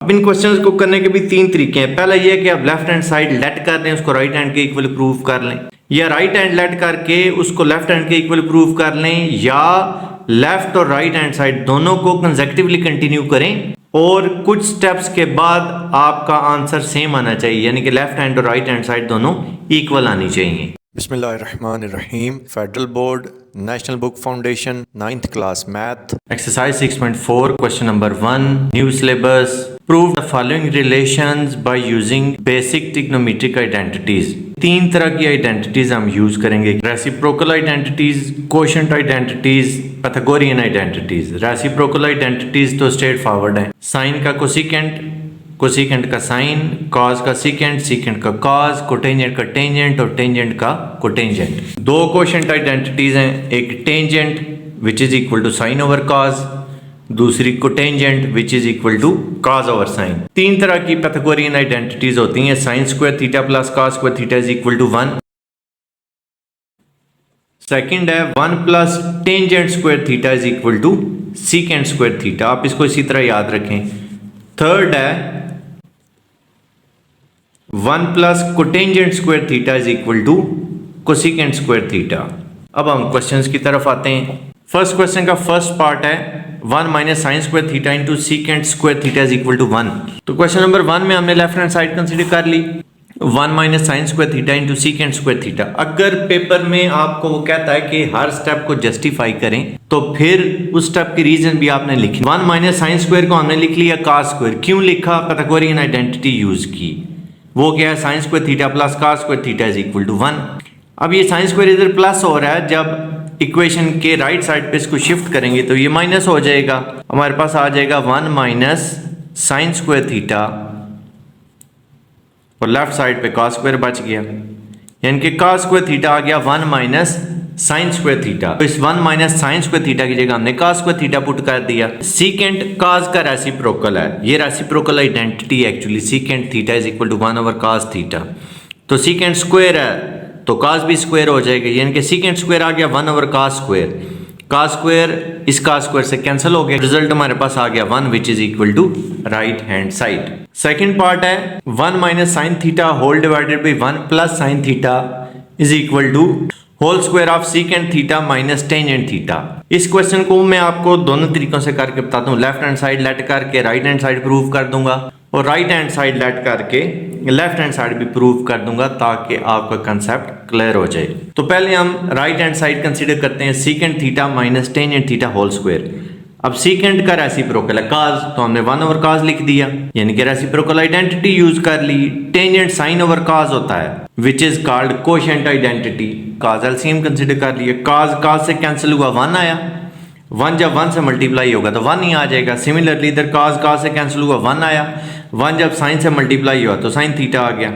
अब इन क्वेश्चंस को करने के भी तीन तरीके हैं। पहला ये है कि आप लेफ्ट हैंड साइड लेट कर दें, उसको राइट हैंड के इक्वल प्रूव कर लें, या राइट हैंड लेट करके उसको लेफ्ट हैंड के इक्वल प्रूव कर लें, या लेफ्ट और राइट हैंड साइड दोनों को कंसेक्टिवली कंटिन्यू करें और कुछ स्टेप्स के बाद आपका आंसर सेम आना चाहिए, यानी कि लेफ्ट हैंड और राइट हैंड साइड दोनों इक्वल आनी चाहिए। बिस्मिल्लाहिर्रहमानिर्रहीम। Federal board, national book foundation, 9th class math, exercise 6.4 question number 1, new syllabus. Prove the following relations by using basic trigonometric identities. तीन तरह की आइडेंटिटीज हम यूज करेंगे, reciprocal identities, quotient identities, Pythagorean identities. Reciprocal identities तो straight forward है, sign का cosecant, cosecant का sign, cos का सीकेंट, सीकेंट का कॉस, कोटेंजेंट का टेंजेंट और टेंजेंट का कोटेंजेंट। दो कोशेंट आइडेंटिटीज हैं, एक tangent which is equal to sine over cos, दूसरी cotangent which is equal to cos over sine. तीन तरह की पाइथागोरियन आइडेंटिटीज होती हैं, sine square theta plus cos square theta is equal to 1। Second है 1 plus tangent square theta is equal to secant square theta, आप इसको इसी तरह याद रखें। थर्ड है 1 plus cotangent square theta is equal to cosecant square theta. अब हम क्वेश्चंस की तरफ आते हैं। फर्स्ट क्वेश्चन का फर्स्ट पार्ट है 1 minus sine square theta into secant square theta is equal to 1। तो क्वेश्चन नंबर 1 में हमने लेफ्ट हैंड साइड कंसीडर कर ली, 1 minus sine square theta into secant square theta. अगर पेपर में आपको वो कहता है कि हर स्टेप को जस्टिफाई करें तो फिर उस स्टेप की रीजन भी आपने लिखी। 1 माइनस साइन स्क्वायर को हमने लिख लिया कॉस स्क्वायर, क्यों लिखा? पाइथागोरियन आइडेंटिटी यूज की, वो क्या है sine square theta plus cos square theta is equal to 1। अब ये साइन स्क्वायर इधर प्लस हो रहा है, जब इक्वेशन के राइट साइड पे इसको शिफ्ट करेंगे तो ये माइनस हो जाएगा, हमारे पास आ जाएगा 1 माइनस साइन स्क्वायर थीटा और लेफ्ट साइड पे कॉस स्क्वायर बच गया, यानी कि कॉस स्क्वायर थीटा आ गया 1 माइनस साइन स्क्वायर थीटा। तो इस 1 माइनस साइन स्क्वायर थीटा की जगह हमने कॉस स्क्वायर थीटा पुट कर दिया। सीकेंट कॉस का रेसिप्रोकल है, ये reciprocal identity actually secant theta is equal to 1 over cos theta. तो सीकेंट स्क्वायर है तो कॉस भी स्क्वायर हो जाएगा, यानी कि सीकेंट स्क्वायर आ गया 1 over cos square. Cos square इस कॉस स्क्वायर से कैंसिल हो गया, रिजल्ट हमारे पास आ गया 1 which is equal to right hand side. Second part है 1 minus sine theta whole divided by 1 plus sine theta is equal to whole square of secant theta minus tangent theta. इस question को मैं आपको दोनों तरीकों से करके बताता हूँ, लेफ्ट हैंड साइड लेट करके राइट हैंड साइड प्रूव कर दूंगा और राइट हैंड साइड लेट करके लेफ्ट हैंड साइड भी प्रूव कर दूंगा ताकि आपका कंसेप्ट क्लियर हो जाए। तो पहले हम राइट हैंड साइड कंसीडर करते हैं, secant theta minus tangent theta whole square. अब सीकेंट का रेसिप्रोकल है कॉस, तो हमने 1 ओवर कॉस लिख दिया, यानी कि रेसिप्रोकल आइडेंटिटी यूज कर ली। टेंजेंट साइन ओवर कॉस होता है which is called quotient identity. Cos LCM consider कर लिया, कॉस से कैंसिल हुआ 1 आया, 1 जब 1 से मल्टीप्लाई होगा तो 1 ही आ जाएगा। सिमिलरली इधर कॉस से कैंसिल हुआ 1 आया, 1 जब साइन से मल्टीप्लाई हुआ तो साइन थीटा आ गया।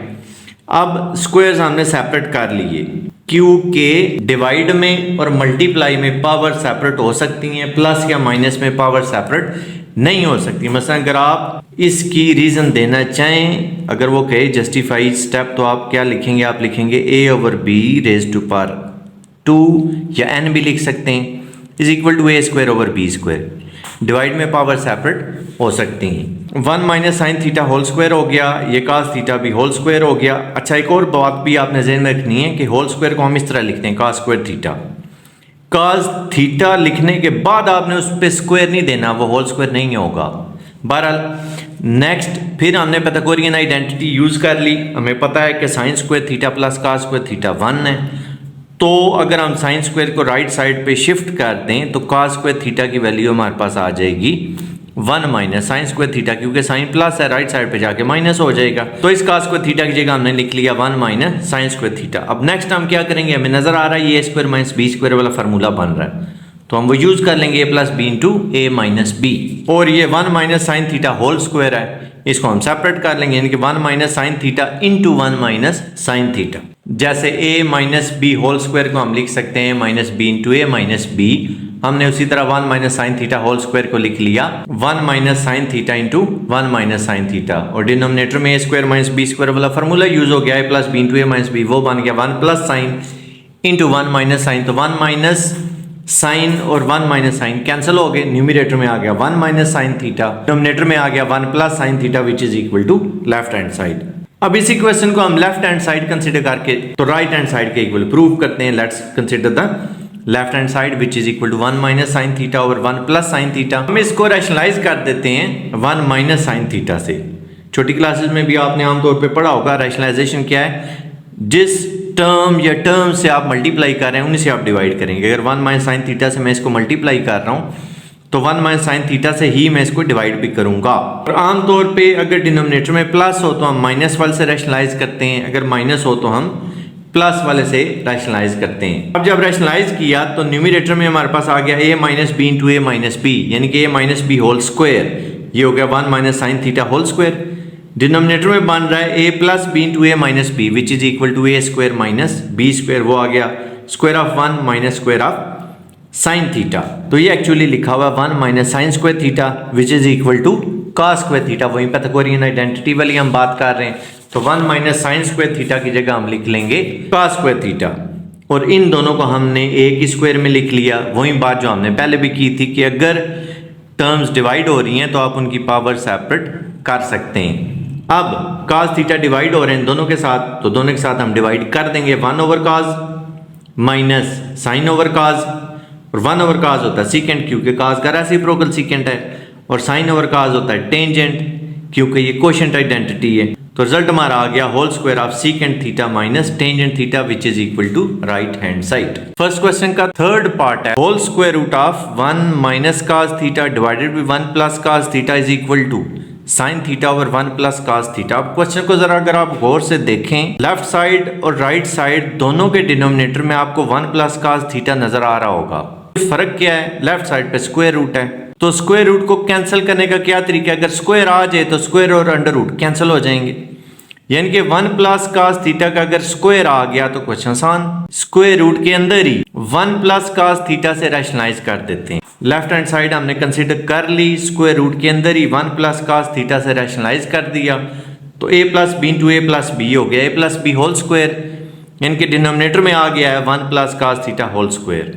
अब स्क्वायर्स हमने सेपरेट कर लिए, क्योंकि डिवाइड में और मल्टीप्लाई में पावर सेपरेट हो सकती हैं, प्लस या माइनस में पावर सेपरेट नहीं हो सकती। मसलन अगर आप इसकी रीज़न देना चाहें, अगर वो कहे जस्टिफाई स्टेप, तो आप क्या लिखेंगे? आप लिखेंगे a over B raise to power 2 या n भी लिख सकते हैं is equal to a square over B square. Divide में पावर सेपरेट हो सकती हैं। 1 minus sine theta whole square हो गया, ये कॉस थीटा भी होल स्क्वायर हो गया। अच्छा, एक और बात भी आपने ज़हन में रखनी है कि होल स्क्वायर को हम इस तरह लिखते हैं cos square theta. Cos theta लिखने के बाद आपने उस पर स्क्वायर नहीं देना, वो होल स्क्वायर नहीं होगा। बहरहाल नेक्स्ट फिर हमने पाइथागोरियन आइडेंटिटी यूज़ कर ली, हमें पता है कि sine square theta plus cos square theta 1 है। तो अगर हम साइन स्क्वायर को राइट साइड पे शिफ्ट कर दें तो कॉस स्क्वायर थीटा की वैल्यू हमारे पास आ जाएगी 1 माइनस साइन स्क्वायर थीटा, क्योंकि साइन प्लस है राइट साइड पे जाके माइनस हो जाएगा। तो इस कॉस स्क्वायर थीटा की जगह हमने लिख लिया 1 माइनस साइन स्क्वायर थीटा। अब नेक्स्ट हम क्या करेंगे? हमें नजर आ रहा है ये a square minus B square वाला फार्मूला बन रहा है, तो हम वो यूज कर लेंगे a plus B into A minus B. और ये 1 minus sine theta whole square है, इसको हम सेपरेट कर लेंगे, यानी कि 1 minus sine theta into 1 minus sine theta. जैसे a minus B whole square को हम लिख सकते हैं minus B into A minus B, हमने उसी तरह 1 minus sine theta whole square को लिख लिया 1 minus sine theta into 1 minus sine theta. और डिनोमिनेटर में a square minus B square वाला फार्मूला यूज हो गया, a plus B into A minus B, वो बन गया 1 plus sine into 1 minus sine. तो 1 माइनस साइन और 1 माइनस साइन कैंसिल हो गए, न्यूमरेटर में आ गया 1 माइनस साइन थीटा, डिनोमिनेटर में आ गया 1 plus sine theta which is equal to left hand side. अब इसी क्वेश्चन को हम लेफ्ट हैंड साइड कंसीडर करके तो राइट हैंड साइड के इक्वल प्रूव करते हैं। Let's consider the left hand side which is equal to 1 minus sine theta और 1 प्लस साइन थीटा। हम इसको रैशनलाइज कर देते हैं 1 माइनस साइन थीटा से। छोटी क्लासेस में भी आपने आमतौर पे पढ़ा होगा रैशनलाइजेशन क्या है, जिस टर्म या टर्म से आप मल्टीप्लाई कर रहे हैं उन्हीं से आप डिवाइड करेंगे। अगर 1 माइनस साइन थीटा से मैं इसको मल्टीप्लाई कर रहा हूँ तो 1 माइनस साइन थीटा से ही मैं इसको डिवाइड भी करूंगा। और आमतौर पे अगर डिनोमिनेटर में प्लस हो तो हम माइनस वाले से रैशनलाइज करते हैं, अगर माइनस हो तो हम प्लस वाले से रैशनलाइज करते हैं। अब जब रैशनलाइज किया तो न्यूमरेटर में हमारे पास आ गया a minus B into A minus B, यानी कि a minus B whole square, ये हो गया 1 minus sine theta whole square. Denominator में बन रहा है a plus B into A minus B which is equal to A square minus B square, वो आ गया square of 1 minus square of sine theta. तो ये एक्चुअली लिखा हुआ 1 minus sine square theta which is equal to cos square theta. वहीं Pythagorean identity वाली हम बात कर रहे हैं, तो 1 माइनस साइन स्क्वायर थीटा की जगह हम लिख लेंगे कॉस स्क्वायर थीटा, और इन दोनों को हमने एक ही स्क्वायर में लिख लिया। वही बात जो हमने पहले भी की थी कि अगर टर्म्स डिवाइड हो रही हैं तो आप उनकी पावर सेपरेट कर सकते हैं। अब cos थीटा डिवाइड हो रहे हैं दोनों के साथ, तो दोनों के साथ हम डिवाइड कर देंगे 1 over cos minus sine over cos, और 1 ओवर cos होता है सीकेंट क्योंकि cos का रेसिप्रोकल सीकेंट है, और साइन ओवर cos होता है टेंजेंट क्योंकि ये कोशेंट आइडेंटिटी है। तो रिजल्ट हमारा आ गया whole square of secant theta minus tangent theta which is equal to right hand side. First question का थर्ड पार्ट है whole square root of 1 minus cos theta divided by 1 plus cos theta is equal to sine theta over 1 plus cos theta. अब question को जरा अगर आप गौर से देखें, लेफ्ट साइड और राइट साइड दोनों के डिनोमिनेटर में आपको 1 प्लस cos थीटा नजर आ रहा होगा। फर्क क्या है, लेफ्ट साइड पे स्क्वायर रूट है, तो स्क्वायर रूट को कैंसिल करने का क्या तरीका है, अगर स्क्वायर आ जाए तो स्क्वायर और अंडर रूट कैंसिल हो जाएंगे, यानी कि 1 प्लस cos थीटा का अगर स्क्वायर आ गया तो क्वेश्चन आसान, स्क्वायर रूट के अंदर ही 1 प्लस cos थीटा से रैशनलाइज कर देते हैं। लेफ्ट हैंड साइड हमने कंसीडर कर ली, स्क्वायर रूट के अंदर ही 1 प्लस cos थीटा से रैशनलाइज कर दिया, तो a plus B into A plus B हो गया a plus B whole square, यानी कि डिनोमिनेटर में आ गया है 1 plus cos theta whole square,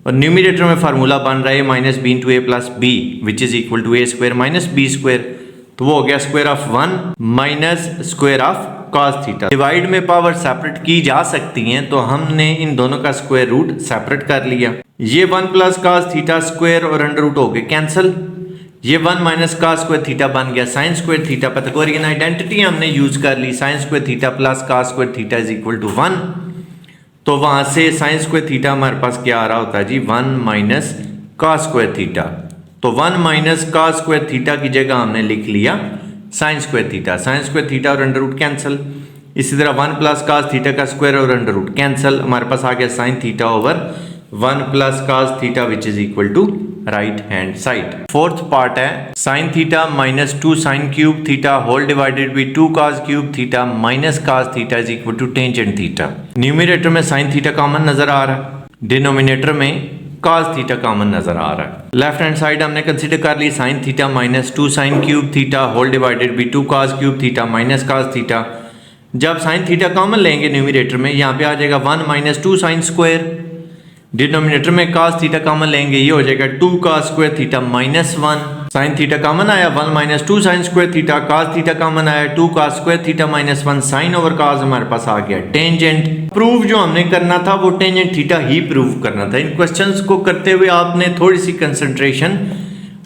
और न्यूमरेटर में फार्मूला बन रहा है minus B into A plus B which is equal to A square minus B square, तो वो हो गया square of 1 minus square of cos theta. Divide में पावर सेपरेट की जा सकती हैं, तो हमने इन दोनों का स्क्वायर रूट सेपरेट कर लिया। ये 1 प्लस cos थीटा स्क्वायर और अंडर रूट हो गए कैंसिल, ये 1 माइनस cos स्क्वायर थीटा बन गया sine square theta. Pythagorean identity हमने यूज कर ली, sine square theta plus cos square theta is equal to 1, तो वहां से साइन स्क्वायर थीटा हमारे पास क्या आ रहा होता है जी 1 माइनस cos स्क्वायर थीटा, तो 1 माइनस cos स्क्वायर थीटा की जगह हमने लिख लिया sine square theta, sine square theta और अंडर रूट कैंसिल। इसी तरह 1 प्लस cos थीटा का स्क्वायर और अंडर रूट कैंसिल, हमारे पास आ गया sine theta over 1 plus cos theta which is equal to right hand side. Fourth part है sine theta minus 2 sine cube theta whole divided by 2 cos cube theta minus cos theta is equal to tangent theta. Numerator में sign theta common नजर आ रहा है, denominator में cos theta common नजर आ रहा है। लेफ्ट हैंड साइड हमने कंसीडर कर ली sine theta minus 2 sine cube theta whole divided by 2 cos cube theta minus cos theta. जब साइन थीटा कॉमन लेंगे न्यूमरेटर में, यहाँ पे आ जाएगा 1 माइनस 2 साइन स्क्वायर, डिनोमिनेटर में cos थीटा कॉमन लेंगे, ये हो जाएगा 2 cos square theta minus 1। Sine theta common आया 1 minus 2 sine square theta, cos theta common आया 2 cos square theta minus 1, sine over cos हमारे पास आ गया टेंजेंट। प्रूव जो हमने करना था वो टेंजेंट थीटा ही प्रूव करना था। इन क्वेश्चंस को करते हुए आपने थोड़ी सी कंसंट्रेशन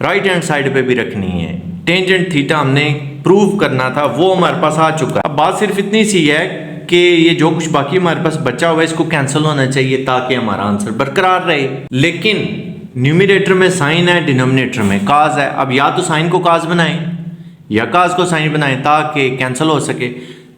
राइट हैंड साइड पे भी रखनी है। टेंजेंट थीटा हमने प्रूव करना था, वो हमारे पास आ चुका है। अब बात सिर्फ इतनी सी है कि ये जो कुछ बाकी हमारे पास बचा हुआ है इसको कैंसिल होना चाहिए ताकि हमारा आंसर बरकरार रहे। लेकिन न्यूमरेटर में साइन है, डिनोमिनेटर में cos है। अब या तो साइन को cos बनाएं या cos को साइन बनाएं ताकि कैंसिल हो सके।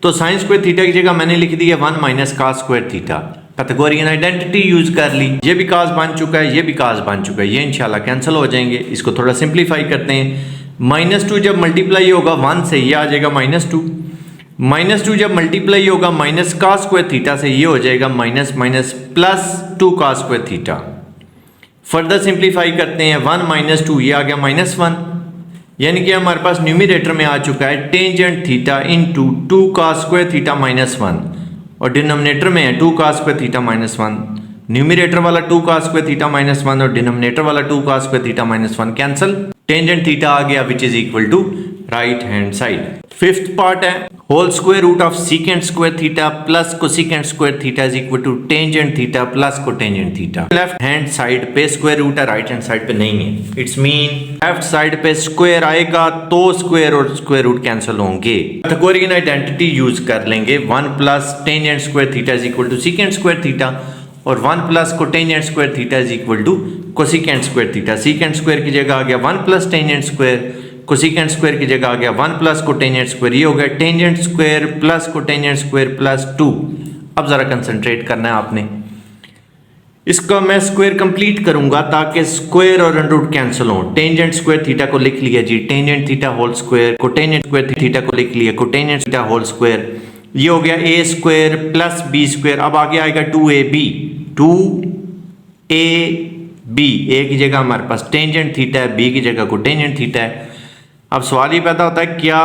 तो साइन स्क्वायर थीटा की जगह मैंने लिख दी है 1 minus cos square theta. Pythagorean identity use कर ली, ये भी cos बन चुका है, ये भी cos बन चुका है, ये इंशाल्लाह कैंसिल हो जाएंगे। इसको थोड़ा सिंप्लीफाई करते हैं। -2 जब मल्टीप्लाई होगा 1 से, ये आ जाएगा -2। -2 जब मल्टीप्लाई होगा माइनस cos स्क्वायर थीटा से, ये हो जाएगा minus minus plus 2 cos square theta. Further simplify करते हैं, 1 माइनस 2 ये आ गया -1, यानी कि हमारे पास न्यूमरेटर में आ चुका है tangent theta into 2 cos square theta -1, और डिनोमिनेटर में है 2 cos स्क्वायर थीटा -1। न्यूमिनेटर वाला 2 cos स्क्वायर थीटा माइनस 1 और डिनोमिनेटर वाला 2 cos square theta minus 1 cancel, tangent theta आ गया which is equal to right hand side. Fifth part है whole square root of secant square theta plus cosecant square theta is equal to tangent theta plus cotangent theta. Left hand side पे square root है, right hand side पे नहीं है। It's mean left side पे square आएगा तो square और square root cancel होंगे। पाइथागोरियन आइडेंटिटी यूज कर लेंगे 1 plus tangent square theta is equal to secant square theta और 1 plus cotangent square theta is equal to cosecant square theta. Secant square की जगह आ गया 1 plus tangent square, cosecant square की जगह आ गया 1 प्लस कोटेंजेंट स्क्वायर, ये हो गया tangent square plus cotangent square plus 2। अब जरा कंसंट्रेट करना है आपने, इसका मैं स्क्वायर कंप्लीट करूंगा ताकि स्क्वायर और अंडर रूट कैंसिल हो। टेंजेंट स्क्वायर थीटा को लिख लिया जी tangent theta whole square, cotangent square theta को लिख लिया कोटेंजेंट थीटा होल स्क्वायर, ये हो गया ए स्क्वायर प्लस बी स्क्वायर। अब आगे आएगा 2ab, 2ab, ए की जगह हमारे पास टेंजेंट थीटा है, बी की जगह कोटेंजेंट थीटा है। अब सवाल ये पैदा होता है क्या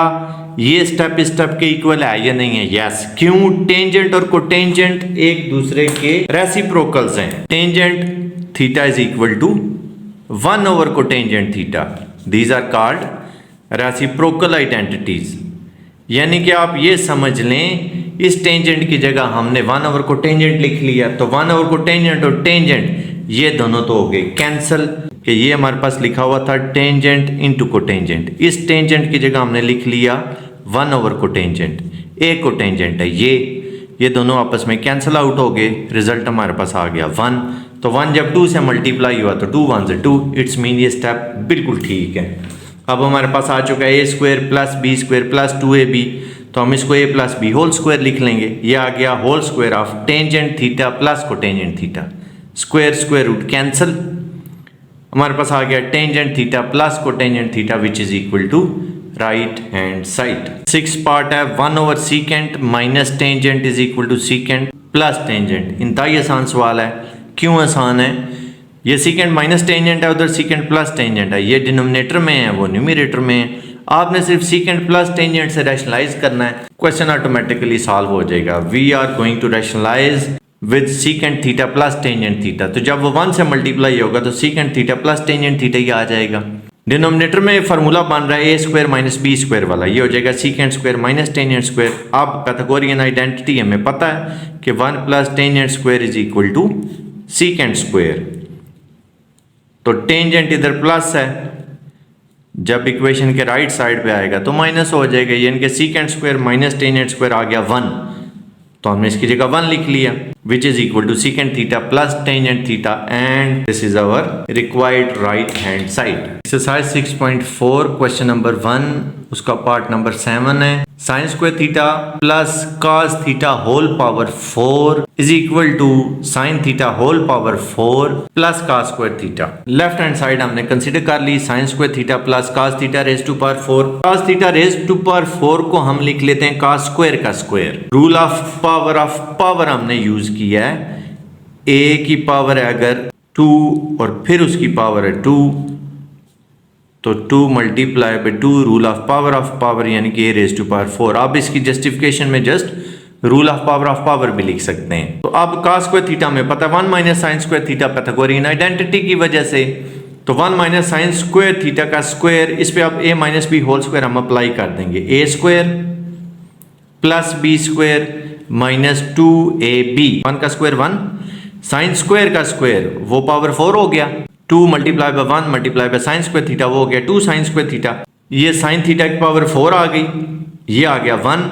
ये स्टेप इस स्टेप के इक्वल है या नहीं है? यस। क्यों? टेंजेंट और कोटेंजेंट एक दूसरे के रेसिप्रोकल्स हैं। Tangent theta is equal to 1 over cotangent theta, these are called reciprocal identities. यानी कि आप ये समझ लें इस टेंजेंट की जगह हमने 1 ओवर कोटेंजेंट लिख लिया तो 1 ओवर कोटेंजेंट और टेंजेंट ये दोनों तो हो गए कैंसल, कि ये हमारे पास लिखा हुआ था टेंजेंट इनटू कोटेंजेंट, इस टेंजेंट की जगह हमने लिख लिया 1 ओवर कोटेंजेंट, एक कोटेंजेंट है ये दोनों आपस में कैंसल आउट हो गए, रिजल्ट हमारे पास आ गया 1। तो 1 जब 2 से मल्टीप्लाई हुआ तो 2 1 से 2, इट्स मीन ये स्टेप बिल्कुल ठीक है। अब हमारे पास आ चुका है A square plus B square plus 2ab, तो हम इसको A plus B whole square लिख लेंगे। ये आ गया whole square of tangent theta plus cotangent theta, square square root cancel, हमारे पास आ गया tangent theta plus cotangent theta which is equal to right hand side. 6 part है 1 over secant minus tangent is equal to secant plus tangent. इंतहाई आसान सवाल है। क्यों आसान है? ये सीकेंट माइनस टेंजेंट है, उधर सीकेंट प्लस टेंजेंट है, ये डिनोमिनेटर में है वो न्यूमरेटर में है। आपने सिर्फ सीकेंट प्लस टेंजेंट से रैशनलाइज करना है, क्वेश्चन ऑटोमेटिकली सॉल्व हो जाएगा। We are going to rationalize with secant theta plus tangent theta, तो जब वो 1 से मल्टीप्लाई होगा तो secant theta plus tangent theta ही आ जाएगा। डिनोमिनेटर में फार्मूला बन रहा है A square minus B square वाला, ये हो जाएगा secant square minus tangent square. अब पाइथागोरियन आइडेंटिटी हमें पता है कि 1 plus tangent square is equal to secant square, तो टेंजेंट इधर प्लस है, जब इक्वेशन के राइट साइड पे आएगा तो माइनस हो जाएगा, यानी कि secant square minus tangent square आ गया 1, तो हमने इसकी जगह 1 लिख लिया which is equal to secant theta plus tangent theta and this is our required right hand side. Exercise 6.4 question number 1 उसका पार्ट नंबर 7 है। Sine square theta plus cos theta whole power 4 is equal to sine theta whole power 4 plus cos square theta. Left hand side हमने consider कर ली sine square theta plus cos theta raise to power 4। Cos theta raise to power 4 को हम लिख लेते हैं cos square का square. Rule of power हमने यूज किया है, a की पावर है अगर 2 और फिर उसकी पावर है 2 तो 2 multiply by 2 rule of power यानी कि a रेज टू पावर 4। आप इसकी जस्टिफिकेशन में जस्ट रूल ऑफ पावर भी लिख सकते हैं। तो अब cos स्क्वायर थीटा में पता है 1 minus sine square theta Pythagorean identity की वजह से, तो 1 माइनस साइन स्क्वायर थीटा का स्क्वायर, इस पे अब a minus B whole square हम अप्लाई कर देंगे, a square plus B square minus 2ab, 1 का स्क्वायर 1, साइन स्क्वायर का स्क्वायर वो पावर 4 हो गया, 2 multiply by 1 multiply by sine square theta वो हो गया 2 साइन स्क्वायर थीटा, ये साइन थीटा की पावर 4 आ गई, ये आ गया 1।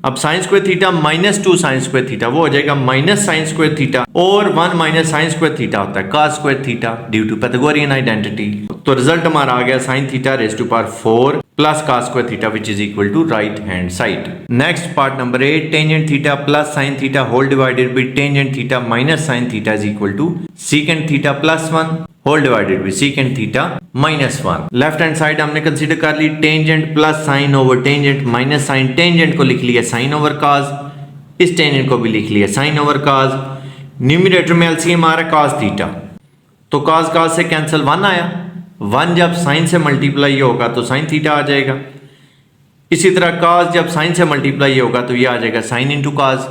अब sine square theta minus 2 sine square theta वो हो जाएगा माइनस साइन स्क्वायर थीटा, और 1 माइनस साइन स्क्वायर थीटा होता है cos square theta due to Pythagorean identity. तो रिजल्ट हमारा आ गया sine theta raise to power 4 plus cos square theta which is equal to right hand side. Next part number 8 tangent theta plus sine theta whole divided by tangent theta minus sine theta is equal to secant theta plus 1 whole divided by secant theta minus 1। Left hand side हमने consider कर ली tangent plus sine over tangent minus sine, tangent को लिख लिया sine over cos, इस tangent को भी लिख लिया साइन ओवर cos। न्यूमरेटर में एलसीएम आ रहा है cos थीटा, तो cos से कैंसिल 1 आया, 1 जब साइन से मल्टीप्लाई होगा तो साइन थीटा आ जाएगा। इसी तरह cos जब साइन से मल्टीप्लाई होगा तो ये आ जाएगा साइन इंटू cos।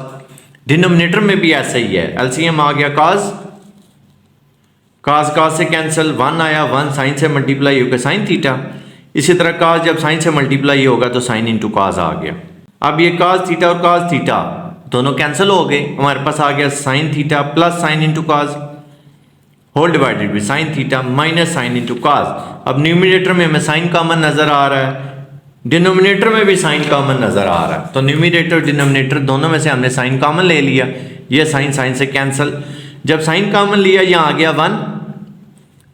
डिनोमिनेटर में भी ऐसा ही है, एलसीएम आ गया cos cos से कैंसिल, 1 आया, 1 साइन से मल्टीप्लाई होकर साइन थीटा। इसी तरह cos जब साइन से मल्टीप्लाई होगा तो साइन इंटू cos आ गया। अब ये cos थीटा और cos थीटा दोनों कैंसिल हो गए, हमारे पास आ गया sine theta plus sine into cos whole divided by sine theta minus sine into cos। अब न्यूमिनेटर में हमें साइन कॉमन नजर आ रहा है, डिनोमिनेटर में भी साइन कॉमन नजर आ रहा है, तो न्यूमिनेटर और डिनोमिनेटर दोनों में से हमने साइन कॉमन ले लिया, ये साइन साइन से कैंसिल। जब साइन कॉमन लिया यहाँ आ गया 1,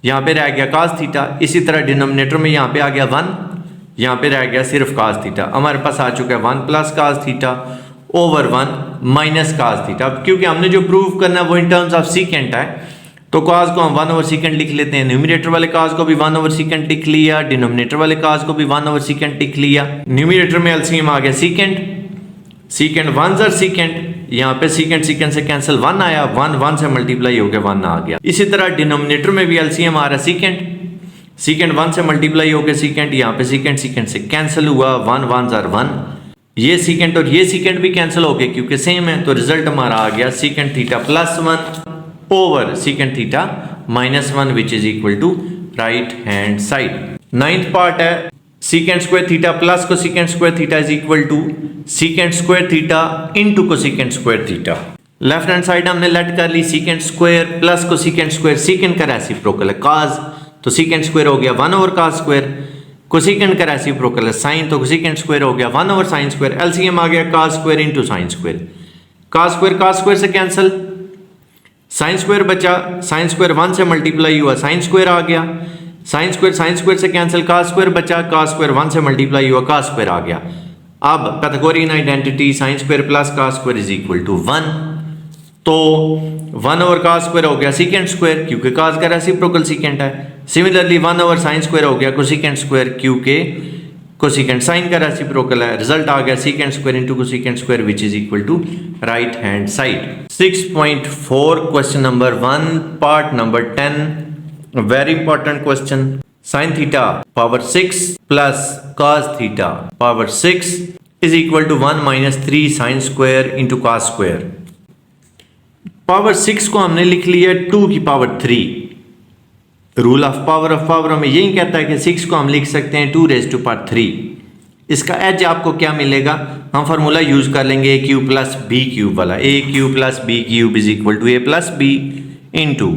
यहाँ पे रह गया cos थीटा। इसी तरह डिनोमिनेटर में यहाँ पे आ गया 1, यहाँ पे रह गया सिर्फ cos थीटा। हमारे पास आ चुका है 1 plus cos theta over 1 minus cos theta. अब क्योंकि हमने जो प्रूव करना है वो इन टर्म्स ऑफ सीकेंट है, तो cos को हम 1 ओवर सीकेंट लिख लेते हैं। न्यूमिनेटर वाले cos को भी 1 ओवर सीकेंट लिख लिया, डिनोमिनेटर वाले cos को भी 1 ओवर सीकेंट लिख लिया। न्यूमिनेटर में एलसीएम आ गया सीकेंट, सीकेंट 1 जर सीकेंट, यहाँ पे सीकेंट सीकेंट से कैंसिल 1 आया, 1 से मल्टीप्लाई हो गया 1 आ गया। इसी तरह डिनोमिनेटर में भी एलसीएम आ रहा है सीकेंट, सीकेंट 1 से मल्टीप्लाई हो गया सीकेंट, यहाँ पे सीकेंट सीकेंट से कैंसिल हुआ, 1 जर 1, ये सीकेंट और ये सीकेंट भी कैंसिल हो गए क्योंकि सेम है, तो रिजल्ट हमारा आ गया secant theta plus 1 over secant theta minus 1 which is equal to right hand side. 9th part है secant square theta plus cosecant square theta is equal to secant square theta into cosecant square theta. Left hand side हमने let कर ली secant square plus cosecant square, secant का reciprocal है cos, तो secant square हो गया 1 over cos square, cosecant का reciprocal है sin, तो कोसेकेंट स्क्वायर हो गया 1 ओवर sin स्क्वायर। एलसीएम आ गया cos square into sin square, cos square से कैंसिल, sin स्क्वायर बचा, sin स्क्वायर 1 से मल्टीप्लाई हुआ sin स्क्वायर आ गया, sin स्क्वायर से कैंसिल, cos स्क्वायर बचा, cos स्क्वायर 1 से मल्टीप्लाई हुआ cos स्क्वायर आ गया। अब Pythagorean identity sin square plus cos square is equal to 1, तो 1 ओवर cos स्क्वायर हो गया सीकेंट स्क्वायर क्योंकि cos का रेसिप्रोकल सीकेंट है। सिमिलरली 1 ओवर sin स्क्वायर हो गया कोसेकेंट स्क्वायर क्योंकि कोसेकेंट sin का रेसिप्रोकल है। रिजल्ट आ गया secant square into cosecant square which is equal to right hand side. 6.4 question number 1 part number 10, very important question. sin theta power 6 plus cos theta power 6 is equal to 1 minus 3 sin square into cos square. Power 6 को हमने लिख लिया 2 की power 3। Rule of power हमें यही कहता है कि 6 को हम लिख सकते हैं 2 रेज़ टू पावर 3। इसका एज आपको क्या मिलेगा, हम फार्मूला यूज कर लेंगे A cube plus B cube वाला, A cube plus B cube is equal to A plus B into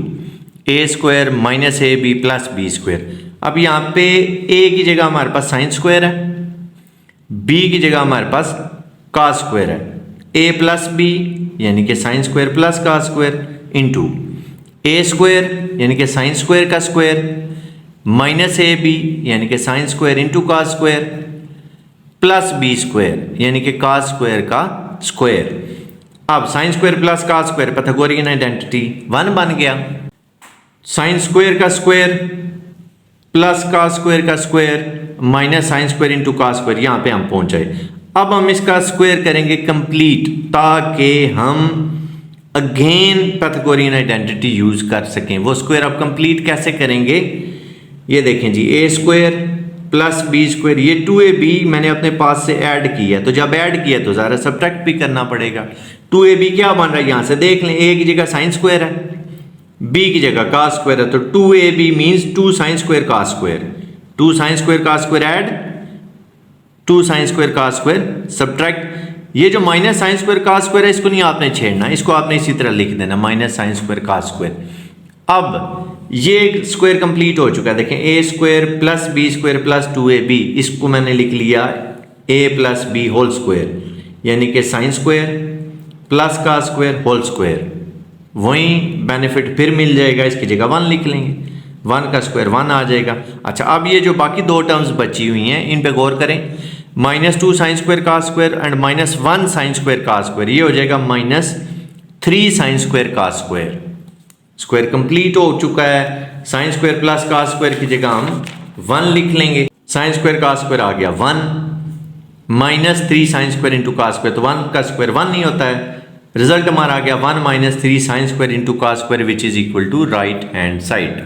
A square minus A B plus B square. अब यहाँ पे ए की जगह हमारे पास साइन स्क्वायर है, बी की जगह हमारे पास cos स्क्वायर है, ए प्लस बी यानी कि sine square plus cos square into A square यानी कि साइन स्क्वायर का स्क्वायर माइनस ए बी यानी कि sine square into cos square plus B square यानी कि cos स्क्वायर का स्क्वायर। अब sine square plus cos square Pythagorean identity 1 बन गया, साइन स्क्वायर का स्क्वायर प्लस cos स्क्वायर का square minus sine square into cos square, यहाँ पे हम पहुंच जाए। अब हम इसका स्क्वायर करेंगे कंप्लीट ताकि हम अगेन पाइथागोरियन आइडेंटिटी यूज कर सकें। वो स्क्वायर अब कंप्लीट कैसे करेंगे, ये देखें जी, ए स्क्वायर प्लस बी स्क्वायर, ये 2ab मैंने अपने पास से ऐड किया, तो जब ऐड किया तो ज़रा सब्ट्रैक्ट भी करना पड़ेगा। 2ab क्या बन रहा है यहाँ से देख लें, a की जगह साइन स्क्वायर है, b की जगह cos स्क्वायर है, तो 2ab means 2 sine square cos square, 2 sine square cos square add 2 sine square cos square subtract. ये जो minus sine square cos square है इसको नहीं आपने छेड़ना, इसको आपने इसी तरह लिख देना minus sine square cos square. अब ये स्क्वायर कंप्लीट हो चुका है, देखें A square plus B square plus 2ab, इसको मैंने लिख लिया a plus B whole square यानी कि sine square plus cos square whole square. वहीं बेनिफिट फिर मिल जाएगा, इसकी जगह 1 लिख लेंगे, 1 का स्क्वायर 1 आ जाएगा। अच्छा, अब ये जो बाकी 2 टर्म्स बची हुई हैं इन पे गौर करें, -2 sine square cos square and -1 sine square cos square, ये हो जाएगा -3 sine square cos square. Square complete हो चुका है, sine square plus cos square की जगह हम 1 लिख लेंगे, साइन स्क्वायर cos स्क्वायर आ गया 1 -3 sine square into cos square, तो 1 का स्क्वायर 1 नहीं होता है। रिजल्ट हमारा आ गया 1 - 3 sine square into cos square which is equal to right hand side.